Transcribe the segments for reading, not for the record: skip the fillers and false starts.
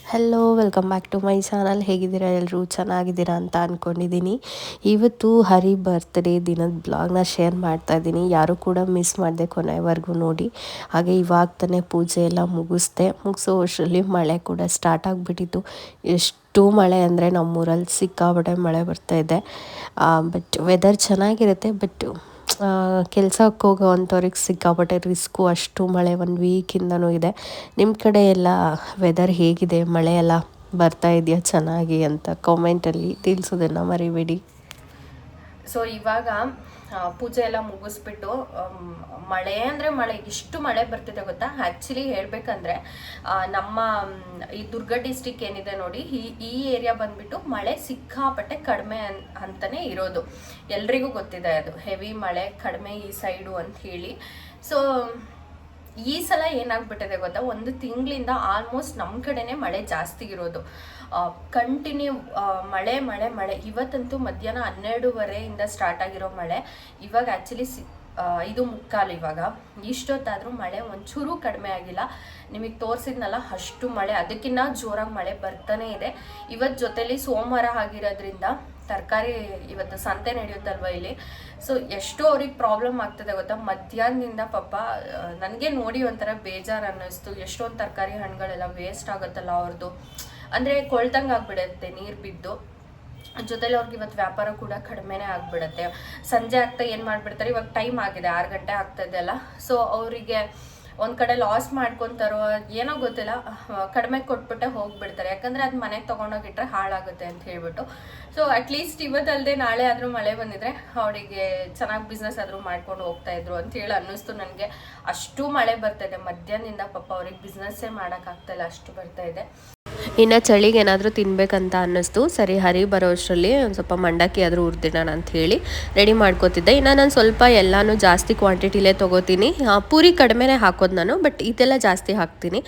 Hello welcome back to my channel. ಹೇಗಿದ್ದೀರಾ ಎಲ್ಲರೂ? ಚೆನ್ನಾಗಿದ್ದೀರಾ ಅಂತ ಅಂದ್ಕೊಂಡಿದ್ದೀನಿ. ಇವತ್ತು ಹರಿ ಬರ್ತ್ಡೇ ದಿನದ ಬ್ಲಾಗ್ನ ಶೇರ್ ಮಾಡ್ತಾ ಇದ್ದೀನಿ. ಯಾರೂ ಕೂಡ ಮಿಸ್ ಮಾಡಿದೆ, ಕೊನೆವರೆಗೂ ನೋಡಿ. ಹಾಗೆ ಇವಾಗ ತಾನೇ ಪೂಜೆ ಎಲ್ಲ ಮುಗಿಸೋ ವರ್ಷದಲ್ಲಿ ಮಳೆ ಕೂಡ ಸ್ಟಾರ್ಟ್ ಆಗಿಬಿಟ್ಟಿತ್ತು. ಎಷ್ಟು ಮಳೆ ಅಂದರೆ ನಮ್ಮೂರಲ್ಲಿ ಸಿಕ್ಕಾಪಟ್ಟೆ ಮಳೆ ಬರ್ತಾಯಿದೆ. ಬಟ್ ವೆದರ್ ಚೆನ್ನಾಗಿರುತ್ತೆ. ಬಟ್ ಕೆಲ್ಸಕ್ಕೆ ಹೋಗೋವಂಥವ್ರಿಗೆ ಸಿಕ್ಕಾಪಟ್ಟೆ ರಿಸ್ಕು. ಅಷ್ಟು ಮಳೆ 1 ವೀಕಿಂದನೂ ಇದೆ. ನಿಮ್ಮ ಕಡೆ ಎಲ್ಲ ವೆದರ್ ಹೇಗಿದೆ? ಮಳೆ ಎಲ್ಲ ಬರ್ತಾ ಇದೆಯಾ ಚೆನ್ನಾಗಿ ಅಂತ ಕಾಮೆಂಟಲ್ಲಿ ತಿಳಿಸೋದನ್ನು ಮರಿಬೇಡಿ. ಸೊ ಇವಾಗ ಪೂಜೆ ಎಲ್ಲ ಮುಗಿಸ್ಬಿಟ್ಟು ಮಳೆ ಅಂದರೆ ಮಳೆ ಇಷ್ಟು ಮಳೆ ಬರ್ತಿದೆ ಗೊತ್ತಾ. ಆ್ಯಕ್ಚುಲಿ ಹೇಳಬೇಕಂದ್ರೆ ನಮ್ಮ ಈ ದುರ್ಗ ಡಿಸ್ಟಿಕ್ ಏನಿದೆ ನೋಡಿ, ಈ ಏರಿಯಾ ಬಂದ್ಬಿಟ್ಟು ಮಳೆ ಸಿಕ್ಕಾಪಟ್ಟೆ ಕಡಿಮೆ ಅಂತಲೇ ಇರೋದು. ಎಲ್ರಿಗೂ ಗೊತ್ತಿದೆ ಅದು. ಹೆವಿ ಮಳೆ ಕಡಿಮೆ ಈ ಸೈಡು ಅಂತ ಹೇಳಿ. ಸೊ ಈ ಸಲ ಏನಾಗ್ಬಿಟ್ಟಿದೆ ಗೊತ್ತಾ, 1 ತಿಂಗಳಿಂದ ಆಲ್ಮೋಸ್ಟ್ ನಮ್ಮ ಕಡೆನೇ ಮಳೆ ಜಾಸ್ತಿ ಇರೋದು. ಕಂಟಿನ್ಯೂ ಮಳೆ ಮಳೆ ಮಳೆ. ಇವತ್ತಂತೂ ಮಧ್ಯಾಹ್ನ 12:30 ಸ್ಟಾರ್ಟ್ ಆಗಿರೋ ಮಳೆ ಇವಾಗ ಆ್ಯಕ್ಚುಲಿ 5:45 ಇವಾಗ. ಇಷ್ಟೊತ್ತಾದರೂ ಮಳೆ ಒಂಚೂರು ಕಡಿಮೆ ಆಗಿಲ್ಲ. ನಿಮಗೆ ತೋರಿಸಿದ್ನಲ್ಲ ಅಷ್ಟು ಮಳೆ, ಅದಕ್ಕಿಂತ ಜೋರಾಗಿ ಮಳೆ ಬರ್ತಾನೆ ಇದೆ. ಇವತ್ತು ಜೊತೆಲಿ ಸೋಮವಾರ ಆಗಿರೋದ್ರಿಂದ ತರಕಾರಿ ಇವತ್ತು ಸಂತೆ ನಡೆಯುತ್ತಲ್ವ ಇಲ್ಲಿ. ಸೊ ಎಷ್ಟೋ ಅವ್ರಿಗೆ ಪ್ರಾಬ್ಲಮ್ ಆಗ್ತದೆ ಗೊತ್ತಾ. ಮಧ್ಯಾಹ್ನದಿಂದ ಪಾಪ ನನಗೆ ನೋಡಿ ಒಂಥರ ಬೇಜಾರು ಅನ್ನಿಸ್ತು. ಎಷ್ಟೊಂದು ತರಕಾರಿ ಹಣ್ಣುಗಳೆಲ್ಲ ವೇಸ್ಟ್ ಆಗುತ್ತಲ್ಲ ಅವ್ರದ್ದು, ಅಂದರೆ ಕೊಳ್ತಂಗೆ ಆಗ್ಬಿಡುತ್ತೆ ನೀರು ಬಿದ್ದು. ಜೊತೆಲಿ ಅವ್ರಿಗೆ ಇವತ್ತು ವ್ಯಾಪಾರ ಕೂಡ ಕಡಿಮೆನೇ ಆಗಿಬಿಡುತ್ತೆ. ಸಂಜೆ ಆಗ್ತಾ ಏನು ಮಾಡಿಬಿಡ್ತಾರೆ, ಇವಾಗ ಟೈಮ್ ಆಗಿದೆ 6 ಗಂಟೆ ಆಗ್ತದೆ ಅಲ್ಲ. ಸೊ ಅವರಿಗೆ ಒಂದು ಕಡೆ ಲಾಸ್ ಮಾಡ್ಕೊತಾರೋ ಏನೋ ಗೊತ್ತಿಲ್ಲ, ಕಡಿಮೆ ಕೊಟ್ಬಿಟ್ಟೆ ಹೋಗ್ಬಿಡ್ತಾರೆ. ಯಾಕಂದರೆ ಅದು ಮನೆಗೆ ತೊಗೊಂಡೋಗಿಟ್ರೆ ಹಾಳಾಗುತ್ತೆ ಅಂತ ಹೇಳ್ಬಿಟ್ಟು. ಸೊ ಅಟ್ಲೀಸ್ಟ್ ಇವತ್ತಲ್ಲದೆ ನಾಳೆ ಆದರೂ ಮಳೆ ಬಂದಿದ್ರೆ ಅವರಿಗೆ ಚೆನ್ನಾಗಿ ಬಿಸ್ನೆಸ್ ಆದರೂ ಮಾಡ್ಕೊಂಡು ಹೋಗ್ತಾಯಿದ್ರು ಅಂತ ಹೇಳಿ ಅನ್ನಿಸ್ತು ನನಗೆ. ಅಷ್ಟು ಮಳೆ ಬರ್ತಾಯಿದೆ ಮಧ್ಯಾಹ್ನದಿಂದ. ಪಾಪ ಅವ್ರಿಗೆ ಬಿಸ್ನೆಸ್ಸೇ ಮಾಡೋಕ್ಕಾಗ್ತಾಯಿಲ್ಲ, ಅಷ್ಟು ಬರ್ತಾಯಿದೆ. ಇನ್ನು ಚಳಿಗೆ ಏನಾದರೂ ತಿನ್ನಬೇಕಂತ ಅನ್ನಿಸ್ತು. ಸರಿ ಹರಿ ಬರೋ ಅಷ್ಟರಲ್ಲಿ ಒಂದು ಸ್ವಲ್ಪ ಮಂಡಕ್ಕಿ ಆದರೂ ಹುರಿದಿಡೋಣ ಅಂತ ಹೇಳಿ ರೆಡಿ ಮಾಡ್ಕೋತಿದ್ದೆ. ಇನ್ನು ನಾನು ಸ್ವಲ್ಪ ಎಲ್ಲನೂ ಜಾಸ್ತಿ ಕ್ವಾಂಟಿಟಿಲೇ ತೊಗೋತೀನಿ. ಪೂರಿ ಕಡಿಮೆನೇ ಹಾಕೋದು ನಾನು, ಬಟ್ ಇದೆಲ್ಲ ಜಾಸ್ತಿ ಹಾಕ್ತೀನಿ.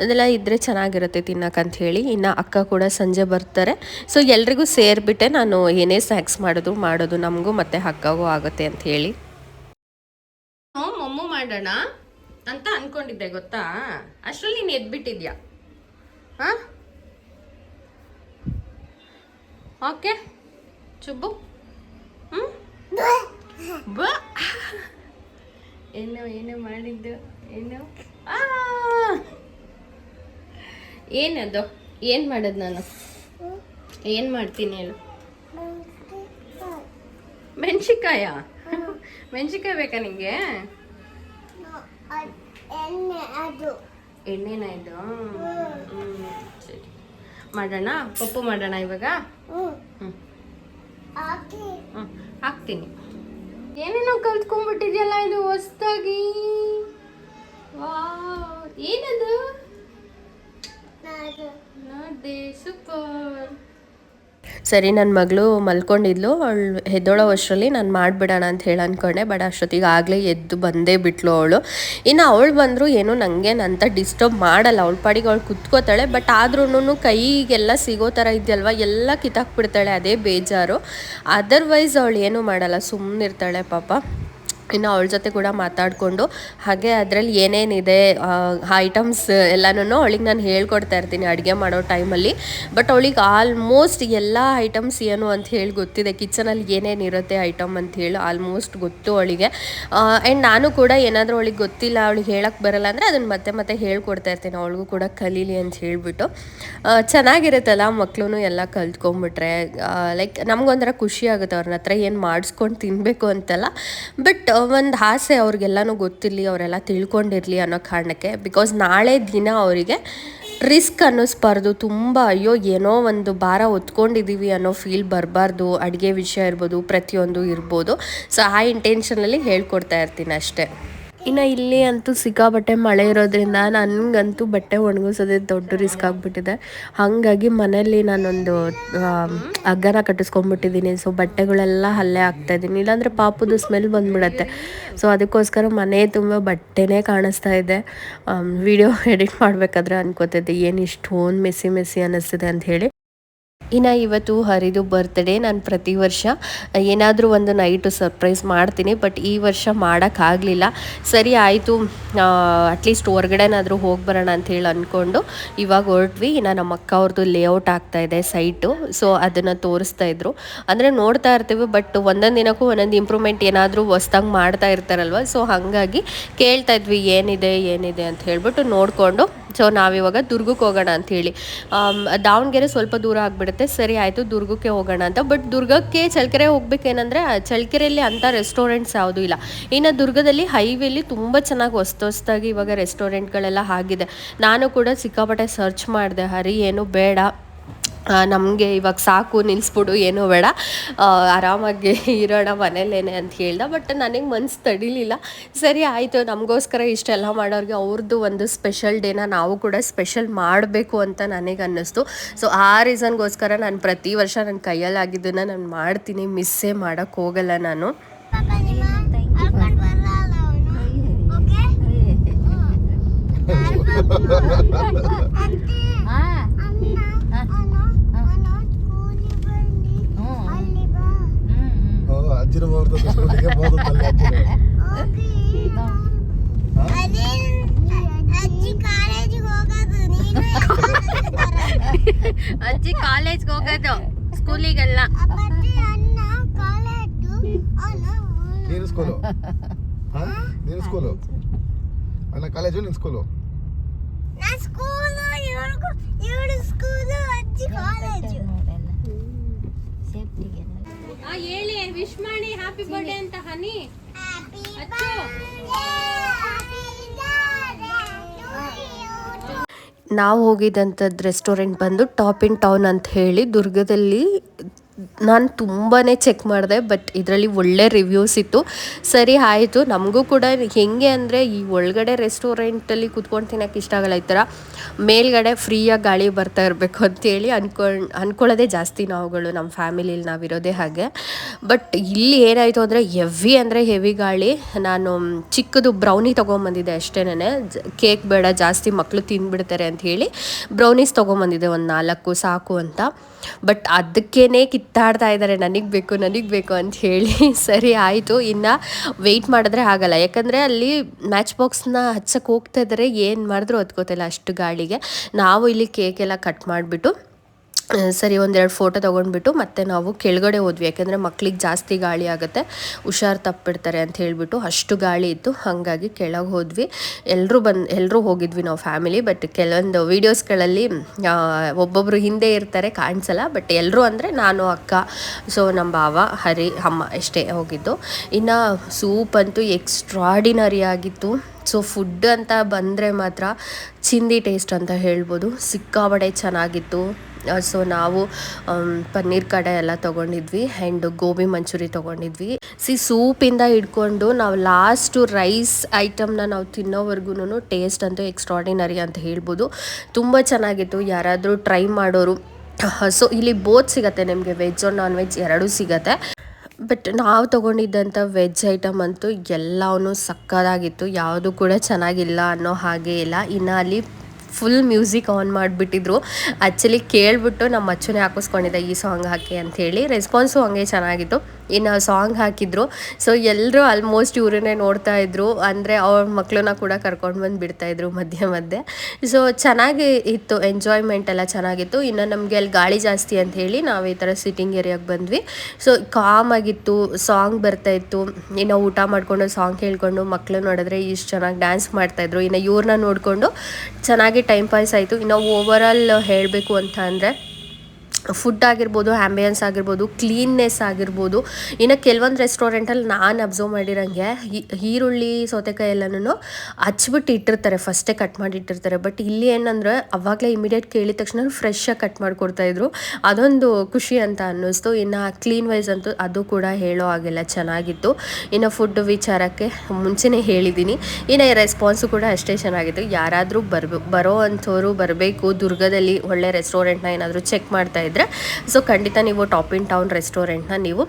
ಅದೆಲ್ಲ ಇದ್ದರೆ ಚೆನ್ನಾಗಿರುತ್ತೆ ತಿನ್ನೋಕ್ಕಂತ ಹೇಳಿ. ಇನ್ನು ಅಕ್ಕ ಕೂಡ ಸಂಜೆ ಬರ್ತಾರೆ. ಸೊ ಎಲ್ರಿಗೂ ಸೇರಿಬಿಟ್ಟೆ ನಾನು ಏನೇ ಸ್ನ್ಯಾಕ್ಸ್ ಮಾಡೋದು ನಮಗೂ ಮತ್ತು ಅಕ್ಕಗೂ ಆಗುತ್ತೆ ಅಂತ ಹೇಳಿ ಮೊಮ್ಮು ಮಾಡೋಣ ಅಂತ ಅಂದ್ಕೊಂಡಿದ್ದೆ ಗೊತ್ತಾ. ಅಷ್ಟರಲ್ಲಿ ನೀನು ಎದ್ಬಿಟ್ಟಿದ್ಯಾ. ಹಾಂ, ಓಕೆ ಚುಬ್ಬು. ಏನು ಮಾಡಿದ್ದು ಏನದು? ಏನು ಮಾಡೋದು ನಾನು? ಏನು ಮಾಡ್ತೀನಿ ಹೇಳು? ಮೆಣಸಿಕಾಯ ಬೇಕಾ ನಿಂಗೆ? ಎಣ್ಣೆನ ಇದು? ಸರಿ ಮಾಡೋಣ. ಪಪ್ಪು ಮಾಡೋಣ ಇವಾಗ. ಹಾಕ್ತೀನಿ. ಏನೇನೋ ಕಲ್ತ್ಕೊಂಡ್ಬಿಟ್ಟಿದ್ಯಲ್ಲ ಇದು ಹೊಸ್ದಾಗಿ. ಏನದು? ನೋಡ್ದೆ, ಸೂಪರ್. ಸರಿ, ನನ್ನ ಮಗಳು ಮಲ್ಕೊಂಡಿದ್ಲು. ಅವಳು ಎದ್ದೋಳೋ ಅಷ್ಟರಲ್ಲಿ ನಾನು ಮಾಡಿಬಿಡೋಣ ಅಂತ ಹೇಳಿ ಅಂದ್ಕೊಂಡೆ. ಬಟ್ ಅಷ್ಟೊತ್ತಿಗೆ ಆಗಲೇ ಎದ್ದು ಬಂದೇ ಬಿಟ್ಲು ಅವಳು. ಇನ್ನು ಅವಳು ಬಂದರೂ ಏನೂ ನನಗೇನಂತ ಡಿಸ್ಟರ್ಬ್ ಮಾಡಲ್ಲ. ಅವಳ ಪಾಡಿಗೆ ಅವಳು ಕುತ್ಕೋತಾಳೆ. ಬಟ್ ಆದ್ರೂ ಕೈಗೆಲ್ಲ ಸಿಗೋ ಥರ ಇದೆಯಲ್ವ, ಎಲ್ಲ ಕಿತ್ತಾಕ್ಬಿಡ್ತಾಳೆ. ಅದೇ ಬೇಜಾರು. ಅದರ್ವೈಸ್ ಅವಳು ಏನೂ ಮಾಡಲ್ಲ, ಸುಮ್ಮನಿರ್ತಾಳೆ ಪಾಪ. ಇನ್ನು ಅವಳ ಜೊತೆ ಕೂಡ ಮಾತಾಡಿಕೊಂಡು ಹಾಗೆ ಅದರಲ್ಲಿ ಏನೇನಿದೆ ಐಟಮ್ಸ್ ಎಲ್ಲನೂ ಅವಳಿಗೆ ನಾನು ಹೇಳ್ಕೊಡ್ತಾ ಇರ್ತೀನಿ ಅಡುಗೆ ಮಾಡೋ ಟೈಮಲ್ಲಿ. ಬಟ್ ಅವಳಿಗೆ ಆಲ್ಮೋಸ್ಟ್ ಎಲ್ಲ ಐಟಮ್ಸ್ ಏನು ಅಂತ ಹೇಳಿ ಗೊತ್ತಿದೆ. ಕಿಚನಲ್ಲಿ ಏನೇನಿರುತ್ತೆ ಐಟಮ್ ಅಂತ ಹೇಳಿ ಆಲ್ಮೋಸ್ಟ್ ಗೊತ್ತು ಅವಳಿಗೆ. ಆ್ಯಂಡ್ ನಾನು ಕೂಡ ಏನಾದರೂ ಅವಳಿಗೆ ಗೊತ್ತಿಲ್ಲ, ಅವಳಿಗೆ ಹೇಳೋಕ್ಕೆ ಬರಲ್ಲ ಅಂದರೆ ಅದನ್ನು ಮತ್ತೆ ಹೇಳ್ಕೊಡ್ತಾ ಇರ್ತೀನಿ, ಅವಳಿಗೂ ಕೂಡ ಕಲೀಲಿ ಅಂತ ಹೇಳಿಬಿಟ್ಟು. ಚೆನ್ನಾಗಿರುತ್ತಲ್ಲ ಮಕ್ಕಳು ಎಲ್ಲ ಕಲ್ತ್ಕೊಂಡ್ಬಿಟ್ರೆ. ಲೈಕ್ ನಮಗೊಂಥರ ಖುಷಿ ಆಗುತ್ತೆ ಅವ್ರನ್ನ ಹತ್ರ ಏನು ಮಾಡಿಸ್ಕೊಂಡು ತಿನ್ನಬೇಕು ಅಂತಲ್ಲ. ಬಟ್ ಒಂದು ಆಸೆ ಅವ್ರಿಗೆಲ್ಲನೂ ಗೊತ್ತಿರಲಿ, ಅವರೆಲ್ಲ ತಿಳ್ಕೊಂಡಿರಲಿ ಅನ್ನೋ ಕಾರಣಕ್ಕೆ. ಬಿಕಾಸ್ ನಾಳೆ ದಿನ ಅವರಿಗೆ ರಿಸ್ಕ್ ಅನ್ನಿಸ್ಬಾರ್ದು. ತುಂಬ ಅಯ್ಯೋ ಏನೋ ಒಂದು ಭಾರ ಹೊತ್ಕೊಂಡಿದ್ದೀವಿ ಅನ್ನೋ ಫೀಲ್ ಬರಬಾರ್ದು. ಅಡುಗೆ ವಿಷಯ ಇರ್ಬೋದು, ಪ್ರತಿಯೊಂದು ಇರ್ಬೋದು. ಸೊ ಆ ಇಂಟೆನ್ಷನಲ್ಲಿ ಹೇಳ್ಕೊಡ್ತಾ ಇರ್ತೀನಿ ಅಷ್ಟೇ. ಇನ್ನು ಇಲ್ಲಿ ಅಂತೂ ಸಿಕ್ಕಾಬಟ್ಟೆ ಮಳೆ ಇರೋದ್ರಿಂದ ನನಗಂತೂ ಬಟ್ಟೆ ಒಣಗಿಸೋದೇ ದೊಡ್ಡ ರಿಸ್ಕ್ ಆಗಿಬಿಟ್ಟಿದೆ. ಹಾಗಾಗಿ ಮನೆಯಲ್ಲಿ ನಾನೊಂದು ಹಗ್ಗನ ಕಟ್ಟಿಸ್ಕೊಂಡ್ಬಿಟ್ಟಿದ್ದೀನಿ. ಸೊ ಬಟ್ಟೆಗಳೆಲ್ಲ ಅಲ್ಲೇ ಹಾಕ್ತಾಯಿದ್ದೀನಿ, ಇಲ್ಲಾಂದರೆ ಪಾಪುದು ಸ್ಮೆಲ್ ಬಂದುಬಿಡತ್ತೆ. ಸೊ ಅದಕ್ಕೋಸ್ಕರ ಮನೆ ತುಂಬ ಬಟ್ಟೆನೇ ಕಾಣಿಸ್ತಾ ಇದೆ. ವಿಡಿಯೋ ಎಡಿಟ್ ಮಾಡಬೇಕಾದ್ರೆ ಅನ್ಕೋತಿದ್ದೆ ಏನು ಇಷ್ಟೊಂದು ಮೆಸ್ಸಿ ಅನ್ನಿಸ್ತಿದೆ ಅಂತ ಹೇಳಿ. ಇನ್ನು ಇವತ್ತು ಹರಿದು ಬರ್ತ್ಡೇ. ನಾನು ಪ್ರತಿ ವರ್ಷ ಏನಾದರೂ ಒಂದು ನೈಟು ಸರ್ಪ್ರೈಸ್ ಮಾಡ್ತೀನಿ, ಬಟ್ ಈ ವರ್ಷ ಮಾಡೋಕ್ಕಾಗಲಿಲ್ಲ. ಸರಿ ಆಯಿತು, ಅಟ್ಲೀಸ್ಟ್ ಹೊರ್ಗಡೆನಾದರೂ ಹೋಗಿ ಬರೋಣ ಅಂಥೇಳಿ ಅಂದ್ಕೊಂಡು ಇವಾಗ ಹೊರಟ್ವಿ. ಇನ್ನು ನಮ್ಮ ಅಕ್ಕ ಅವ್ರದ್ದು ಲೇಔಟ್ ಆಗ್ತಾಯಿದೆ ಸೈಟು, ಸೊ ಅದನ್ನು ತೋರಿಸ್ತಾಯಿದ್ರು. ಅಂದರೆ ನೋಡ್ತಾ ಇರ್ತೀವಿ, ಬಟ್ ಒಂದೊಂದು ದಿನಕ್ಕೂ ಒಂದೊಂದು ಇಂಪ್ರೂವ್ಮೆಂಟ್ ಏನಾದರೂ ಹೊಸ್ದಾಗಿ ಮಾಡ್ತಾ ಇರ್ತಾರಲ್ವ, ಸೊ ಹಾಗಾಗಿ ಕೇಳ್ತಾ ಇದ್ವಿ ಏನಿದೆ ಅಂತ ಹೇಳ್ಬಿಟ್ಟು ನೋಡಿಕೊಂಡು. ಸೊ ನಾವಿವಾಗ ದುರ್ಗಕ್ಕೆ ಹೋಗೋಣ ಅಂಥೇಳಿ, ದಾವಣಗೆರೆ ಸ್ವಲ್ಪ ದೂರ ಆಗಿಬಿಡುತ್ತೆ. ಸರಿ ಆಯಿತು ದುರ್ಗಕ್ಕೆ ಹೋಗೋಣ ಅಂತ. ಬಟ್ ದುರ್ಗಕ್ಕೆ ಚಳ್ಳಕೆರೆ ಹೋಗ್ಬೇಕೇನಂದರೆ ಚಳ್ಳಕೆರೆಯಲ್ಲಿ ಅಂಥ ರೆಸ್ಟೋರೆಂಟ್ಸ್ ಯಾವುದೂ ಇಲ್ಲ. ಇನ್ನು ದುರ್ಗದಲ್ಲಿ ಹೈವೇಲಿ ತುಂಬ ಚೆನ್ನಾಗಿ ಹೊಸ್ದಾಗಿ ಇವಾಗ ರೆಸ್ಟೋರೆಂಟ್ಗಳೆಲ್ಲ ಆಗಿದೆ. ನಾನು ಕೂಡ ಸಿಕ್ಕಾಪಟ್ಟೆ ಸರ್ಚ್ ಮಾಡಿದೆ, ಹರಿ ಏನು ಬೇಡ, ನಮಗೆ ಇವಾಗ ಸಾಕು, ನಿಲ್ಲಿಸ್ಬಿಡು, ಏನೂ ಬೇಡ, ಆರಾಮಾಗಿ ಇರೋಣ ಮನೇಲೇನೆ ಅಂತ ಹೇಳ್ದೆ. ಬಟ್ ನನಗೆ ಮನ್ಸು ತಡಿಲಿಲ್ಲ. ಸರಿ ಆಯಿತು, ನಮಗೋಸ್ಕರ ಇಷ್ಟೆಲ್ಲ ಮಾಡೋರಿಗೆ ಅವ್ರದ್ದು ಒಂದು ಸ್ಪೆಷಲ್ ಡೇನ ನಾವು ಕೂಡ ಸ್ಪೆಷಲ್ ಮಾಡಬೇಕು ಅಂತ ನನಗೆ ಅನ್ನಿಸ್ತು. ಸೊ ಆ ರೀಸನ್ಗೋಸ್ಕರ ನಾನು ಪ್ರತಿ ವರ್ಷ ನನ್ನ ಕೈಯಲ್ಲಾಗಿದ್ದನ್ನು ನಾನು ಮಾಡ್ತೀನಿ, ಮಿಸ್ಸೇ ಮಾಡೋಕ್ಕೆ ಹೋಗಲ್ಲ ನಾನು. ಅಜ್ಜಿ ಕಾಲೇಜ್ಗೆ ಹೋಗೋದು, ಸ್ಕೂಲಿಗೆಲ್ಲ. ನೀನು ಸ್ಕೂಲು ಅಲ್ಲ, ಕಾಲೇಜು ನಿನ್ನ ಸ್ಕೂಲು. ಹೇಳಿ ವಿಶ್ ಮಾಡಿ ಹ್ಯಾಪಿ ಬರ್ಡೇ ಅಂತ ಹನಿ. ನಾವು ಹೋಗಿದ್ದಂಥದ್ದು ರೆಸ್ಟೋರೆಂಟ್ ಬಂದು ಟಾಪ್ ಇನ್ ಟೌನ್ ಅಂತ ಹೇಳಿ ದುರ್ಗದಲ್ಲಿ. ನಾನು ತುಂಬಾ ಚೆಕ್ ಮಾಡಿದೆ, ಬಟ್ ಇದರಲ್ಲಿ ಒಳ್ಳೆ ರಿವ್ಯೂಸ್ ಇತ್ತು. ಸರಿ ಆಯಿತು, ನಮಗೂ ಕೂಡ ಹೆಂಗೆ ಅಂದರೆ ಈ ಒಳಗಡೆ ರೆಸ್ಟೋರೆಂಟಲ್ಲಿ ಕೂತ್ಕೊಂಡು ತಿನ್ನೋಕ್ಕೆ ಇಷ್ಟ ಆಗಲ್ಲ. ಈ ಥರ ಮೇಲ್ಗಡೆ ಫ್ರೀಯಾಗಿ ಗಾಳಿ ಬರ್ತಾ ಇರಬೇಕು ಅಂತೇಳಿ ಅಂದ್ಕೊಳ್ಳೋದೇ ಜಾಸ್ತಿ ನಾವುಗಳು, ನಮ್ಮ ಫ್ಯಾಮಿಲಿಲಿ ನಾವಿರೋದೇ ಹಾಗೆ. ಬಟ್ ಇಲ್ಲಿ ಏನಾಯಿತು ಅಂದರೆ ಹೆವಿ ಗಾಳಿ. ನಾನು ಚಿಕ್ಕದು ಬ್ರೌನಿ ತೊಗೊಂಬಂದಿದ್ದೆ ಅಷ್ಟೇನೆ, ಕೇಕ್ ಬೇಡ, ಜಾಸ್ತಿ ಮಕ್ಕಳು ತಿಂದುಬಿಡ್ತಾರೆ ಅಂತ ಹೇಳಿ ಬ್ರೌನೀಸ್ ತೊಗೊಂಬಂದಿದ್ದೆ, ಒಂದು 4 ಸಾಕು ಅಂತ. ಬಟ್ ಅದಕ್ಕೇನೆ ಕಿತ್ತಾಡ್ತಾ ಇದ್ದಾರೆ, ನನಗೆ ಬೇಕು ಅಂತ ಹೇಳಿ. ಸರಿ ಆಯಿತು, ಇನ್ನು ವೆಯ್ಟ್ ಮಾಡಿದ್ರೆ ಆಗಲ್ಲ, ಯಾಕಂದರೆ ಅಲ್ಲಿ ಮ್ಯಾಚ್ ಬಾಕ್ಸ್ನ ಹಚ್ಚಕ್ಕೆ ಹೋಗ್ತಾ ಇದ್ದಾರೆ, ಏನು ಮಾಡಿದ್ರು ಹೊತ್ಕೋತಿಲ್ಲ ಅಷ್ಟು ಗಾಳಿಗೆ. ನಾವು ಇಲ್ಲಿ ಕೇಕ್ ಎಲ್ಲ ಕಟ್ ಮಾಡಿಬಿಟ್ಟು ಸರಿ ಒಂದೆರಡು ಫೋಟೋ ತೊಗೊಂಡ್ಬಿಟ್ಟು ಮತ್ತೆ ನಾವು ಕೆಳಗಡೆ ಹೋದ್ವಿ. ಯಾಕೆಂದರೆ ಮಕ್ಳಿಗೆ ಜಾಸ್ತಿ ಗಾಳಿ ಆಗುತ್ತೆ, ಹುಷಾರು ತಪ್ಪಿಡ್ತಾರೆ ಅಂತ ಹೇಳಿಬಿಟ್ಟು ಅಷ್ಟು ಗಾಳಿ ಇತ್ತು. ಹಾಗಾಗಿ ಕೆಳಗೆ ಹೋದ್ವಿ, ಎಲ್ಲರೂ ಹೋಗಿದ್ವಿ ನಾವು ಫ್ಯಾಮಿಲಿ. ಬಟ್ ಕೆಲವೊಂದು ವೀಡಿಯೋಸ್ಗಳಲ್ಲಿ ಒಬ್ಬೊಬ್ಬರು ಹಿಂದೆ ಇರ್ತಾರೆ, ಕಾಣಿಸಲ್ಲ. ಬಟ್ ಎಲ್ಲರೂ ಅಂದರೆ ನಾನು, ಅಕ್ಕ, ಸೊ ನಮ್ಮ ಭಾವ, ಹರಿ, ಅಮ್ಮ ಅಷ್ಟೇ ಹೋಗಿದ್ದು. ಇನ್ನು ಸೂಪ್ ಅಂತೂ ಎಕ್ಸ್ಟ್ರಾಡಿನರಿ ಆಗಿತ್ತು. ಸೊ ಫುಡ್ ಅಂತ ಬಂದರೆ ಮಾತ್ರ ಚಿಂದಿ ಟೇಸ್ಟ್ ಅಂತ ಹೇಳ್ಬೋದು, ಸಿಕ್ಕಾಬಡೆ ಚೆನ್ನಾಗಿತ್ತು. ಸೊ ನಾವು ಪನ್ನೀರ್ ಕಡೆ ಎಲ್ಲ ತೊಗೊಂಡಿದ್ವಿ ಆ್ಯಂಡ್ ಗೋಬಿ ಮಂಚೂರಿ ತೊಗೊಂಡಿದ್ವಿ. ಸೂಪಿಂದ ಹಿಡ್ಕೊಂಡು ನಾವು ಲಾಸ್ಟು ರೈಸ್ ಐಟಮ್ನ ನಾವು ತಿನ್ನೋವರೆಗೂ ಟೇಸ್ಟ್ ಅಂತೂ ಎಕ್ಸ್ಟ್ರಾಡಿನರಿ ಅಂತ ಹೇಳ್ಬೋದು. ತುಂಬ ಚೆನ್ನಾಗಿತ್ತು, ಯಾರಾದರೂ ಟ್ರೈ ಮಾಡೋರು. ಸೊ ಇಲ್ಲಿ ಬೋತ್ ಸಿಗುತ್ತೆ ನಿಮಗೆ, ವೆಜ್ ಆರ್ ನಾನ್ ವೆಜ್ ಎರಡೂ ಸಿಗುತ್ತೆ. ಬಟ್ ನಾವು ತೊಗೊಂಡಿದ್ದಂಥ ವೆಜ್ ಐಟಮ್ ಅಂತೂ ಎಲ್ಲವೂ ಸಕ್ಕತ್ತಾಗಿತ್ತು, ಯಾವುದು ಕೂಡ ಚೆನ್ನಾಗಿಲ್ಲ ಅನ್ನೋ ಹಾಗೆ ಇಲ್ಲ. ಇನ್ನು ಅಲ್ಲಿ ಫುಲ್ ಮ್ಯೂಸಿಕ್ ಆನ್ ಮಾಡಿಬಿಟ್ಟಿದ್ರು. ಆ್ಯಕ್ಚುಲಿ ಕೇಳಿಬಿಟ್ಟು ನಮ್ಮ ಅಚ್ಚುನೇ ಹಾಕಿಸ್ಕೊಂಡಿದ್ದೆ ಈ ಸಾಂಗ್ ಹಾಕಿ ಅಂಥೇಳಿ. ರೆಸ್ಪಾನ್ಸು ಹಂಗೆ ಚೆನ್ನಾಗಿತ್ತು. ಇನ್ನು ಸಾಂಗ್ ಹಾಕಿದ್ರು, ಸೊ ಎಲ್ಲರೂ ಆಲ್ಮೋಸ್ಟ್ ಇವ್ರನ್ನೇ ನೋಡ್ತಾ ಇದ್ರು. ಅಂದರೆ ಅವ್ರ ಮಕ್ಕಳನ್ನ ಕೂಡ ಕರ್ಕೊಂಡು ಬಂದು ಬಿಡ್ತಾಯಿದ್ರು ಮಧ್ಯೆ. ಸೊ ಚೆನ್ನಾಗಿ ಇತ್ತು, ಎಂಜಾಯ್ಮೆಂಟ್ ಎಲ್ಲ ಚೆನ್ನಾಗಿತ್ತು. ಇನ್ನು ನಮಗೆ ಅಲ್ಲಿ ಗಾಳಿ ಜಾಸ್ತಿ ಅಂತ ಹೇಳಿ ನಾವು ಈ ಥರ ಸಿಟ್ಟಿಂಗ್ ಏರಿಯಾಗೆ ಬಂದ್ವಿ. ಸೊ ಕಾಮಾಗಿತ್ತು, ಸಾಂಗ್ ಬರ್ತಾಯಿತ್ತು. ಇನ್ನು ಊಟ ಮಾಡಿಕೊಂಡು ಸಾಂಗ್ ಕೇಳಿಕೊಂಡು ಮಕ್ಕಳು ನೋಡಿದ್ರೆ ಇಷ್ಟು ಚೆನ್ನಾಗಿ ಡ್ಯಾನ್ಸ್ ಮಾಡ್ತಾಯಿದ್ರು. ಇನ್ನು ಇವ್ರನ್ನ ನೋಡಿಕೊಂಡು ಚೆನ್ನಾಗಿ ಟೈಮ್ ಪಾಸ್ ಆಯಿತು. ಇನ್ನು ಓವರಾಲ್ ಹೇಳಬೇಕು ಅಂತ ಅಂದರೆ ಫುಡ್ ಆಗಿರ್ಬೋದು, ಆ್ಯಂಬಿಯನ್ಸ್ ಆಗಿರ್ಬೋದು, ಕ್ಲೀನ್ನೆಸ್ ಆಗಿರ್ಬೋದು. ಇನ್ನು ಕೆಲವೊಂದು ರೆಸ್ಟೋರೆಂಟಲ್ಲಿ ನಾನು ಅಬ್ಸರ್ವ್ ಮಾಡಿರೋಂಗೆ ಈರುಳ್ಳಿ ಸೌತೆಕಾಯಿ ಎಲ್ಲನೂ ಹಚ್ಬಿಟ್ಟು ಇಟ್ಟಿರ್ತಾರೆ, ಫಸ್ಟೇ ಕಟ್ ಮಾಡಿ ಇಟ್ಟಿರ್ತಾರೆ. ಬಟ್ ಇಲ್ಲಿ ಏನಂದರೆ ಅವಾಗಲೇ ಇಮಿಡಿಯೇಟ್ ಕೇಳಿದ ತಕ್ಷಣ ಫ್ರೆಶ್ಶಾಗಿ ಕಟ್ ಮಾಡಿಕೊಡ್ತಾಯಿದ್ರು, ಅದೊಂದು ಖುಷಿ ಅಂತ ಅನ್ನಿಸ್ತು. ಇನ್ನು ಕ್ಲೀನ್ ವೈಸ್ ಅಂತೂ ಅದು ಕೂಡ ಹೇಳೋ ಹಾಗೆಲ್ಲ ಚೆನ್ನಾಗಿತ್ತು. ಇನ್ನು ಫುಡ್ ವಿಚಾರಕ್ಕೆ ಮುಂಚೆನೇ ಹೇಳಿದ್ದೀನಿ. ಇನ್ನು ರೆಸ್ಪಾನ್ಸು ಕೂಡ ಅಷ್ಟೇ ಚೆನ್ನಾಗಿತ್ತು. ಯಾರಾದರೂ ಬರೋ ಅಂಥವ್ರು ಬರಬೇಕು ದುರ್ಗದಲ್ಲಿ ಒಳ್ಳೆ ರೆಸ್ಟೋರೆಂಟ್ನ ಏನಾದರೂ ಚೆಕ್ ಮಾಡ್ತಾಯಿದ್ರೆ, ಸೊ ಖಂಡಿತ ನೀವು ಟಾಪ್ ಇನ್ ಟೌನ್ ರೆಸ್ಟೋರೆಂಟ್ನ ನೀವು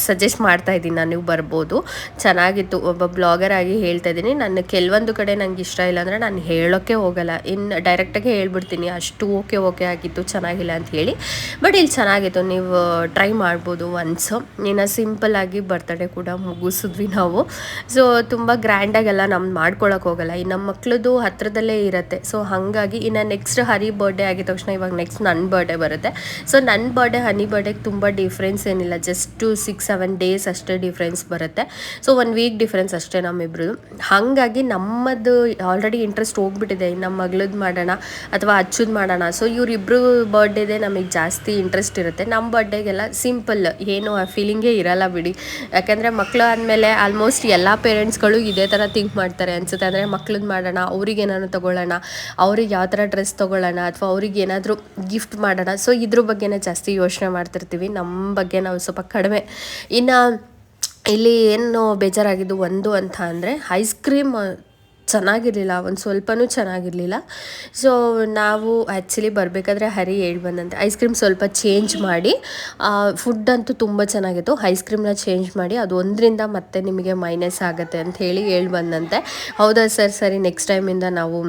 ಸಜೆಸ್ಟ್ ಮಾಡ್ತಾ ಇದ್ದೀನಿ ನಾನು, ನೀವು ಬರ್ಬೋದು. ಚೆನ್ನಾಗಿತ್ತು. ಒಬ್ಬ ಬ್ಲಾಗರ್ ಆಗಿ ಹೇಳ್ತಾ ಇದ್ದೀನಿ. ನನ್ನ ಕೆಲವೊಂದು ಕಡೆ ನಂಗೆ ಇಷ್ಟ ಇಲ್ಲ ಅಂದರೆ ನಾನು ಹೇಳೋಕ್ಕೆ ಹೋಗಲ್ಲ, ಇನ್ನು ಡೈರೆಕ್ಟಾಗಿ ಹೇಳ್ಬಿಡ್ತೀನಿ ಅಷ್ಟು ಓಕೆ ಆಗಿತ್ತು, ಚೆನ್ನಾಗಿಲ್ಲ ಅಂತ ಹೇಳಿ. ಬಟ್ ಇಲ್ಲಿ ಚೆನ್ನಾಗಿತ್ತು, ನೀವು ಟ್ರೈ ಮಾಡ್ಬೋದು ಒನ್ಸು. ಇನ್ನು ಸಿಂಪಲ್ಲಾಗಿ ಬರ್ತಡೇ ಕೂಡ ಮುಗಿಸಿದ್ವಿ ನಾವು. ಸೊ ತುಂಬ ಗ್ರ್ಯಾಂಡಾಗೆಲ್ಲ ನಮ್ದು ಮಾಡ್ಕೊಳಕ್ಕೆ ಹೋಗಲ್ಲ, ಈ ನಮ್ಮ ಮಕ್ಳದ್ದು ಹತ್ರದಲ್ಲೇ ಇರುತ್ತೆ. ಸೊ ಹಾಗಾಗಿ ಇನ್ನು ನೆಕ್ಸ್ಟ್ ಹರಿ ಬರ್ಡೇ ಆಗಿದ ತಕ್ಷಣ ಇವಾಗ ನೆಕ್ಸ್ಟ್ ನನ್ನ ಬರ್ಡೇ ಬರುತ್ತೆ. ಸೊ ನನ್ನ ಬರ್ಡೇ ಹನಿ ಬರ್ಡೇಗೆ ತುಂಬ ಡಿಫ್ರೆನ್ಸ್ ಏನಿಲ್ಲ, ಜಸ್ಟು 6-7 ಡೇಸ್ ಅಷ್ಟೇ ಡಿಫ್ರೆನ್ಸ್ ಬರುತ್ತೆ. ಸೊ 1 ವೀಕ್ ಡಿಫ್ರೆನ್ಸ್ ಅಷ್ಟೇ ನಮ್ಮಿಬ್ರದ್ದು. ಹಾಗಾಗಿ ನಮ್ಮದು ಆಲ್ರೆಡಿ ಇಂಟ್ರೆಸ್ಟ್ ಹೋಗ್ಬಿಟ್ಟಿದೆ, ನಮ್ಮ ಮಗಳದ್ದು ಮಾಡೋಣ ಅಥವಾ ಅಚ್ಚುದು ಮಾಡೋಣ. ಸೊ ಇವರಿಬ್ಬರು ಬರ್ಡೇದೇ ನಮಗೆ ಜಾಸ್ತಿ ಇಂಟ್ರೆಸ್ಟ್ ಇರುತ್ತೆ. ನಮ್ಮ ಬರ್ಡೇಗೆಲ್ಲ ಸಿಂಪಲ್, ಏನು ಆ ಫೀಲಿಂಗೇ ಇರಲ್ಲ ಬಿಡಿ. ಯಾಕಂದರೆ ಮಕ್ಕಳು ಆದಮೇಲೆ ಆಲ್ಮೋಸ್ಟ್ ಎಲ್ಲ ಪೇರೆಂಟ್ಸ್ಗಳು ಇದೇ ಥರ ಥಿಂಕ್ ಮಾಡ್ತಾರೆ ಅನಿಸುತ್ತೆ. ಅಂದರೆ ಮಕ್ಳದ್ದು ಮಾಡೋಣ, ಅವ್ರಿಗೆ ಏನಾದ್ರು ತೊಗೊಳ್ಳೋಣ, ಅವ್ರಿಗೆ ಯಾವ ಥರ ಡ್ರೆಸ್ ತೊಗೊಳ್ಳೋಣ ಅಥವಾ ಅವ್ರಿಗೆ ಏನಾದರೂ ಗಿಫ್ಟ್ ಮಾಡೋಣ. ಸೊ ಇದ್ರ ಬಗ್ಗೆನೇ ಜಾಸ್ತಿ ಯೋಚನೆ ಮಾಡ್ತಿರ್ತೀವಿ, ನಮ್ಮ ಬಗ್ಗೆ ನಾವು ಸ್ವಲ್ಪ ಕಡಿಮೆ. ಇನ್ನು ಇಲ್ಲಿ ಏನು ಬೇಜಾರಾಗಿದ್ದು ಒಂದು ಅಂತ ಅಂದರೆ ಐಸ್ ಕ್ರೀಮ್ ಚೆನ್ನಾಗಿರಲಿಲ್ಲ, ಒಂದು ಸ್ವಲ್ಪನೂ ಚೆನ್ನಾಗಿರಲಿಲ್ಲ. ಸೊ ನಾವು ಆ್ಯಕ್ಚುಲಿ ಬರಬೇಕಾದ್ರೆ ಹರಿ ಹೇಳಿ ಬಂದಂತೆ ಐಸ್ ಕ್ರೀಮ್ ಸ್ವಲ್ಪ ಚೇಂಜ್ ಮಾಡಿ, ಫುಡ್ ಅಂತೂ ತುಂಬ ಚೆನ್ನಾಗಿತ್ತು, ಐಸ್ ಕ್ರೀಮ್ನ ಚೇಂಜ್ ಮಾಡಿ ಅದು ಒಂದರಿಂದ ಮತ್ತೆ ನಿಮಗೆ ಮೈನಸ್ ಆಗುತ್ತೆ ಅಂತ ಹೇಳಿ ಬಂದಂತೆ. ಹೌದಾ ಸರ್, ಸರಿ ನೆಕ್ಸ್ಟ್ ಟೈಮಿಂದ ನಾವು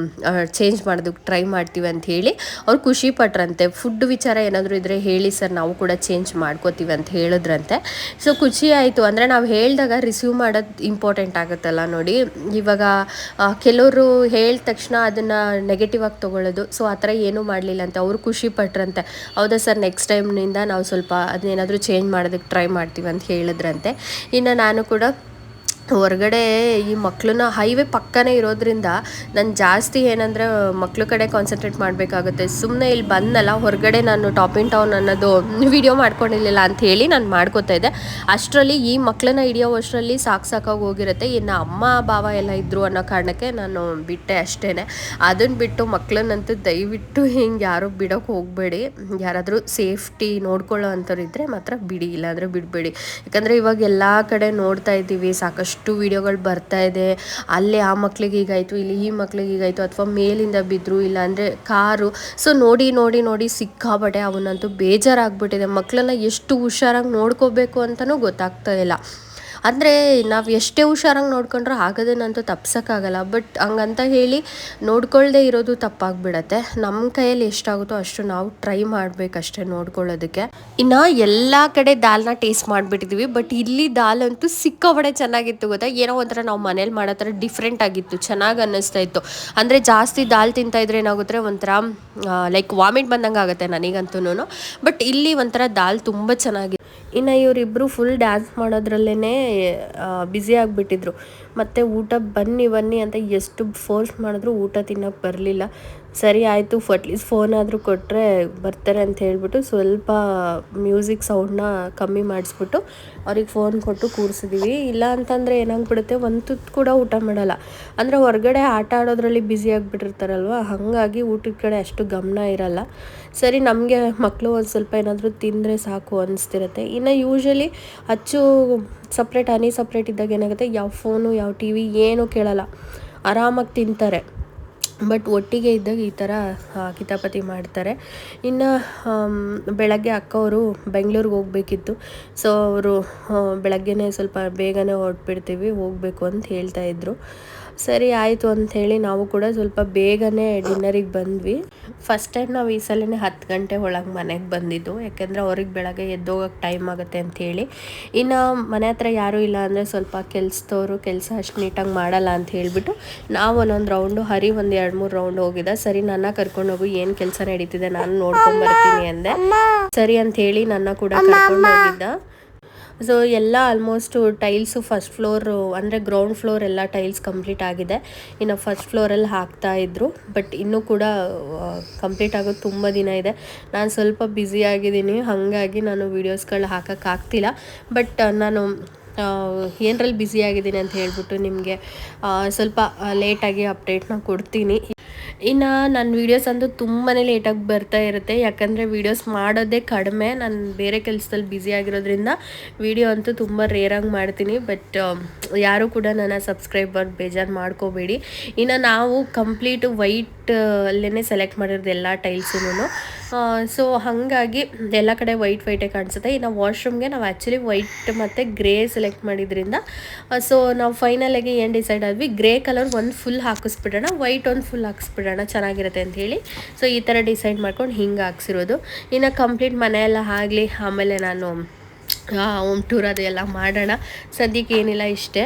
ಚೇಂಜ್ ಮಾಡೋದಕ್ಕೆ ಟ್ರೈ ಮಾಡ್ತೀವಿ ಅಂತ ಹೇಳಿ ಅವ್ರು ಖುಷಿ ಪಟ್ರಂತೆ. ಫುಡ್ ವಿಚಾರ ಏನಾದರೂ ಇದ್ದರೆ ಹೇಳಿ ಸರ್, ನಾವು ಕೂಡ ಚೇಂಜ್ ಮಾಡ್ಕೋತೀವಿ ಅಂತ ಹೇಳಿದ್ರಂತೆ. ಸೊ ಖುಷಿ ಆಯಿತು. ಅಂದರೆ ನಾವು ಹೇಳಿದಾಗ ರಿಸೀವ್ ಮಾಡೋದು ಇಂಪಾರ್ಟೆಂಟ್ ಆಗುತ್ತಲ್ಲ ನೋಡಿ. ಇವಾಗ ಕೆಲವರು ಹೇಳಿದ ತಕ್ಷಣ ಅದನ್ನು ನೆಗೆಟಿವ್ ಆಗಿ ತೊಗೊಳ್ಳೋದು. ಸೊ ಆ ಥರ ಏನೂ ಮಾಡಲಿಲ್ಲ ಅಂತ ಅವರು ಖುಷಿ ಪಟ್ರಂತೆ. ಹೌದಾ ಸರ್, ನೆಕ್ಸ್ಟ್ ಟೈಮ್ನಿಂದ ನಾವು ಸ್ವಲ್ಪ ಅದನ್ನೇನಾದರೂ ಚೇಂಜ್ ಮಾಡೋದಕ್ಕೆ ಟ್ರೈ ಮಾಡ್ತೀವಿ ಅಂತ ಹೇಳಿದ್ರಂತೆ. ಇನ್ನು ನಾನು ಕೂಡ ಹೊರಗಡೆ ಈ ಮಕ್ಕಳನ್ನ ಹೈವೇ ಪಕ್ಕನೇ ಇರೋದ್ರಿಂದ ನಾನು ಜಾಸ್ತಿ ಏನಂದರೆ ಮಕ್ಳ ಕಡೆ ಕಾನ್ಸಂಟ್ರೇಟ್ ಮಾಡಬೇಕಾಗುತ್ತೆ. ಸುಮ್ಮನೆ ಇಲ್ಲಿ ಬಂದಲ್ಲ ಹೊರಗಡೆ ನಾನು ಟಾಪ್ ಇನ್ ಟೌನ್ ಅನ್ನೋದು ವಿಡಿಯೋ ಮಾಡ್ಕೊಂಡಿರಲಿಲ್ಲ ಅಂಥೇಳಿ ನಾನು ಮಾಡ್ಕೋತಾ ಇದ್ದೆ. ಅಷ್ಟರಲ್ಲಿ ಈ ಮಕ್ಕಳನ್ನ ಹಿಡಿಯೋ ಅಷ್ಟರಲ್ಲಿ ಸಾಕಾಗಿ ಹೋಗಿರುತ್ತೆ. ಇನ್ನು ಅಮ್ಮ ಭಾವ ಎಲ್ಲ ಇದ್ದರು ಅನ್ನೋ ಕಾರಣಕ್ಕೆ ನಾನು ಬಿಟ್ಟೆ ಅಷ್ಟೇ. ಅದನ್ನು ಬಿಟ್ಟು ಮಕ್ಕಳನ್ನಂತೂ ದಯವಿಟ್ಟು ಹಿಂಗೆ ಯಾರೂ ಬಿಡೋಕ್ಕೆ ಹೋಗಬೇಡಿ. ಯಾರಾದರೂ ಸೇಫ್ಟಿ ನೋಡ್ಕೊಳ್ಳೋ ಅಂಥವ್ರು ಇದ್ದರೆ ಮಾತ್ರ ಬಿಡಿ, ಇಲ್ಲಾಂದರೆ ಬಿಡಬೇಡಿ. ಯಾಕಂದರೆ ಇವಾಗ ಎಲ್ಲ ಕಡೆ ನೋಡ್ತಾ ಇದ್ದೀವಿ, ಸಾಕಷ್ಟು ವಿಡಿಯೋಗಳು ಬರ್ತಾ ಇದೆ. ಅಲ್ಲೇ ಆ ಮಕ್ಳಿಗೆ ಹೀಗಾಯಿತು, ಇಲ್ಲಿ ಈ ಮಕ್ಳಿಗೆ ಹೀಗಾಯಿತು, ಅಥವಾ ಮೇಲಿಂದ ಬಿದ್ದರು, ಇಲ್ಲಾಂದರೆ ಕಾರು. ಸೊ ನೋಡಿ ಸಿಕ್ಕಾಬಟ್ಟೆ ಅವನಂತೂ ಬೇಜಾರಾಗ್ಬಿಟ್ಟಿದೆ. ಮಕ್ಕಳನ್ನ ಎಷ್ಟು ಹುಷಾರಾಗಿ ನೋಡ್ಕೋಬೇಕು ಅಂತಲೂ ಗೊತ್ತಾಗ್ತಾ ಇಲ್ಲ. ಅಂದರೆ ನಾವು ಎಷ್ಟೇ ಹುಷಾರಾಗಿ ನೋಡ್ಕೊಂಡ್ರೂ ಆಗೋದನ್ನಂತೂ ತಪ್ಸೋಕ್ಕಾಗಲ್ಲ. ಬಟ್ ಹಂಗಂತ ಹೇಳಿ ನೋಡ್ಕೊಳ್ಳದೆ ಇರೋದು ತಪ್ಪಾಗ್ಬಿಡತ್ತೆ. ನಮ್ಮ ಕೈಯಲ್ಲಿ ಎಷ್ಟಾಗುತ್ತೋ ಅಷ್ಟು ನಾವು ಟ್ರೈ ಮಾಡಬೇಕಷ್ಟೇ ನೋಡ್ಕೊಳ್ಳೋದಕ್ಕೆ. ಇನ್ನು ಎಲ್ಲ ಕಡೆ ದಾಲ್ನ ಟೇಸ್ಟ್ ಮಾಡಿಬಿಟ್ಟಿದ್ವಿ. ಬಟ್ ಇಲ್ಲಿ ದಾಲ್ ಅಂತೂ ಸಿಕ್ಕಾಬಟ್ಟೆ ಚೆನ್ನಾಗಿತ್ತು ಗೊತ್ತಾ. ಏನೋ ಒಂಥರ ನಾವು ಮನೇಲಿ ಮಾಡೋ ಥರ ಡಿಫ್ರೆಂಟ್ ಆಗಿತ್ತು, ಚೆನ್ನಾಗಿ ಅನ್ನಿಸ್ತಾ ಇತ್ತು. ಅಂದರೆ ಜಾಸ್ತಿ ದಾಲ್ ತಿಂತಾಯಿದ್ರೆ ಏನಾಗುತ್ತೆ, ಒಂಥರ ಲೈಕ್ ವಾಮಿಟ್ ಬಂದಂಗೆ ಆಗುತ್ತೆ ನನಗಂತೂ. ಬಟ್ ಇಲ್ಲಿ ಒಂಥರ ದಾಲ್ ತುಂಬ ಚೆನ್ನಾಗಿ. ಇನ್ನು ಇವರಿಬ್ಬರು ಫುಲ್ ಡ್ಯಾನ್ಸ್ ಮಾಡೋದ್ರಲ್ಲೇ ಬ್ಯುಸಿ ಆಗಿಬಿಟ್ಟಿದ್ರು. ಮತ್ತು ಊಟ ಬನ್ನಿ ಅಂತ ಎಷ್ಟು ಫೋರ್ಸ್ ಮಾಡಿದ್ರು ಊಟ ತಿನ್ನೋಕ್ಕೆ ಬರಲಿಲ್ಲ. ಸರಿ ಆಯಿತು, ಅಟ್ಲೀಸ್ಟ್ ಫೋನ್ ಆದರೂ ಕೊಟ್ಟರೆ ಬರ್ತಾರೆ ಅಂತ ಹೇಳ್ಬಿಟ್ಟು ಸ್ವಲ್ಪ ಮ್ಯೂಸಿಕ್ ಸೌಂಡನ್ನ ಕಮ್ಮಿ ಮಾಡಿಸ್ಬಿಟ್ಟು ಅವ್ರಿಗೆ ಫೋನ್ ಕೊಟ್ಟು ಕೂರಿಸಿದ್ದೀವಿ. ಇಲ್ಲ ಅಂತಂದರೆ ಏನಾಗ್ಬಿಡುತ್ತೆ, ಒಂದು ತುತ್ತು ಕೂಡ ಊಟ ಮಾಡಲ್ಲ. ಅಂದರೆ ಹೊರಗಡೆ ಆಟ ಆಡೋದ್ರಲ್ಲಿ ಬ್ಯುಸಿ ಆಗಿಬಿಟ್ಟಿರ್ತಾರಲ್ವ, ಹಾಗಾಗಿ ಊಟದ ಕಡೆ ಅಷ್ಟು ಗಮನ ಇರಲ್ಲ. ಸರಿ, ನಮಗೆ ಮಕ್ಕಳು ಒಂದು ಸ್ವಲ್ಪ ಏನಾದರೂ ತಿಂದರೆ ಸಾಕು ಅನಿಸ್ತಿರುತ್ತೆ. ಇನ್ನು ಯೂಶ್ವಲಿ ಅಚ್ಚು ಸಪ್ರೇಟ್, ಹನಿ ಸಪ್ರೇಟ್ ಇದ್ದಾಗ ಏನಾಗುತ್ತೆ, ಯಾವ ಫೋನು ಯಾವ ಟಿ ವಿ ಏನೂ ಕೇಳಲ್ಲ, ಆರಾಮಾಗಿ ತಿಂತಾರೆ. ಬಟ್ ಒಟ್ಟಿಗೆ ಇದ್ದಾಗ ಈ ಥರ ಕಿತಾಪತಿ ಮಾಡ್ತಾರೆ. ಇನ್ನು ಬೆಳಗ್ಗೆ ಅಕ್ಕವರು ಬೆಂಗಳೂರಿಗೆ ಹೋಗಬೇಕಿತ್ತು. ಸೊ ಅವರು ಬೆಳಗ್ಗೆನೇ ಸ್ವಲ್ಪ ಬೇಗನೆ ಹೊರಟ್ಬಿಡ್ತೀವಿ, ಹೋಗಬೇಕು ಅಂತ ಹೇಳ್ತಾಯಿದ್ರು. ಸರಿ ಆಯಿತು ಅಂಥೇಳಿ ನಾವು ಕೂಡ ಸ್ವಲ್ಪ ಬೇಗನೆ ಡಿನ್ನರಿಗೆ ಬಂದ್ವಿ. ಫಸ್ಟ್ ಟೈಮ್ ನಾವು ಈ ಸಲನೇ 10 ಗಂಟೆ ಒಳಗೆ ಮನೆಗೆ ಬಂದಿದ್ದು, ಯಾಕೆಂದರೆ ಅವ್ರಿಗೆ ಬೆಳಗ್ಗೆ ಎದ್ದೋಗಕ್ಕೆ ಟೈಮ್ ಆಗುತ್ತೆ ಅಂಥೇಳಿ. ಇನ್ನು ಮನೆ ಹತ್ರ ಯಾರೂ ಇಲ್ಲ ಅಂದರೆ ಸ್ವಲ್ಪ ಕೆಲಸದವರು ಕೆಲಸ ಅಷ್ಟು ನೀಟಾಗಿ ಮಾಡಲ್ಲ ಅಂತ ಹೇಳಿಬಿಟ್ಟು ನಾವು ಒಂದೊಂದು ರೌಂಡು, ಹರಿ ಒಂದು 2-3 ರೌಂಡ್ ಹೋಗಿದ್ದ. ಸರಿ, ನನ್ನ ಕರ್ಕೊಂಡೋಗು, ಏನು ಕೆಲಸ ನಡೀತಿದೆ ನಾನು ನೋಡ್ಕೊಂಬರ್ತೀನಿ ಅಂದೆ. ಸರಿ ಅಂಥೇಳಿ ನನ್ನ ಕೂಡ ಕರ್ಕೊಂಡೋಗಿದ್ದ. ಸೊ ಎಲ್ಲ ಆಲ್ಮೋಸ್ಟು ಟೈಲ್ಸು ಫಸ್ಟ್ ಫ್ಲೋರು ಅಂದರೆ ಗ್ರೌಂಡ್ ಫ್ಲೋರ್ ಎಲ್ಲ ಟೈಲ್ಸ್ ಕಂಪ್ಲೀಟ್ ಆಗಿದೆ. ಇನ್ನು ಫಸ್ಟ್ ಫ್ಲೋರಲ್ಲಿ ಹಾಕ್ತಾಯಿದ್ರು. ಬಟ್ ಇನ್ನೂ ಕೂಡ ಕಂಪ್ಲೀಟ್ ಆಗೋದು ತುಂಬ ದಿನ ಇದೆ. ನಾನು ಸ್ವಲ್ಪ ಬ್ಯುಸಿ ಆಗಿದ್ದೀನಿ, ಹಾಗಾಗಿ ನಾನು ವೀಡಿಯೋಸ್ಗಳು ಹಾಕೋಕ್ಕಾಗ್ತಿಲ್ಲ. ಬಟ್ ನಾನು ಏನರಲ್ಲಿ ಬ್ಯುಸಿ ಆಗಿದ್ದೀನಿ ಅಂತ ಹೇಳ್ಬಿಟ್ಟು ನಿಮಗೆ ಸ್ವಲ್ಪ ಲೇಟಾಗಿ ಅಪ್ಡೇಟ್ನ ಕೊಡ್ತೀನಿ. ಇನ್ನು ನನ್ನ ವೀಡಿಯೋಸ್ ಅಂತೂ ತುಂಬಾ ಲೇಟಾಗಿ ಬರ್ತಾ ಇರುತ್ತೆ, ಯಾಕಂದರೆ ವೀಡಿಯೋಸ್ ಮಾಡೋದೇ ಕಡಿಮೆ. ನಾನು ಬೇರೆ ಕೆಲಸದಲ್ಲಿ ಬ್ಯುಸಿ ಆಗಿರೋದ್ರಿಂದ ವೀಡಿಯೋ ಅಂತೂ ತುಂಬ ರೇರಾಗಿ ಮಾಡ್ತೀನಿ. ಬಟ್ ಯಾರೂ ಕೂಡ ನನ್ನ ಸಬ್ಸ್ಕ್ರೈಬರ್ ಬೇಜಾರು ಮಾಡ್ಕೋಬೇಡಿ. ಇನ್ನು ನಾವು ಕಂಪ್ಲೀಟು ವೈಟ್ ಅಲ್ಲೇ ಸೆಲೆಕ್ಟ್ ಮಾಡಿರೋದು ಎಲ್ಲ ಟೈಲ್ಸೂ. ಸೊ ಹಾಗಾಗಿ ಎಲ್ಲ ಕಡೆ ವೈಟೇ ಕಾಣಿಸುತ್ತೆ. ಇನ್ನು ವಾಶ್ರೂಮ್ಗೆ ನಾವು ಆ್ಯಕ್ಚುಲಿ ವೈಟ್ ಮತ್ತು ಗ್ರೇ ಸೆಲೆಕ್ಟ್ ಮಾಡಿದ್ರಿಂದ ಸೊ ನಾವು ಫೈನಲಾಗಿ ಏನು ಡಿಸೈಡ್ ಆದ್ವಿ, ಗ್ರೇ ಕಲರ್ ಒಂದು ಫುಲ್ ಹಾಕಿಸ್ಬಿಡೋಣ, ವೈಟ್ ಒಂದು ಫುಲ್ ಹಾಕಿಸ್ಬಿಡೋಣ, ಚೆನ್ನಾಗಿರುತ್ತೆ ಅಂತ ಹೇಳಿ. ಸೊ ಈ ಥರ ಡಿಸೈಡ್ ಮಾಡ್ಕೊಂಡು ಹಿಂಗೆ ಹಾಕ್ಸಿರೋದು. ಇನ್ನು ಕಂಪ್ಲೀಟ್ ಮನೆಯೆಲ್ಲ ಆಗಲಿ, ಆಮೇಲೆ ನಾನು ಹೋಮ್ ಟೂರ್ ಅದು ಎಲ್ಲ ಮಾಡೋಣ. ಸದ್ಯಕ್ಕೆ ಏನಿಲ್ಲ, ಇಷ್ಟೇ.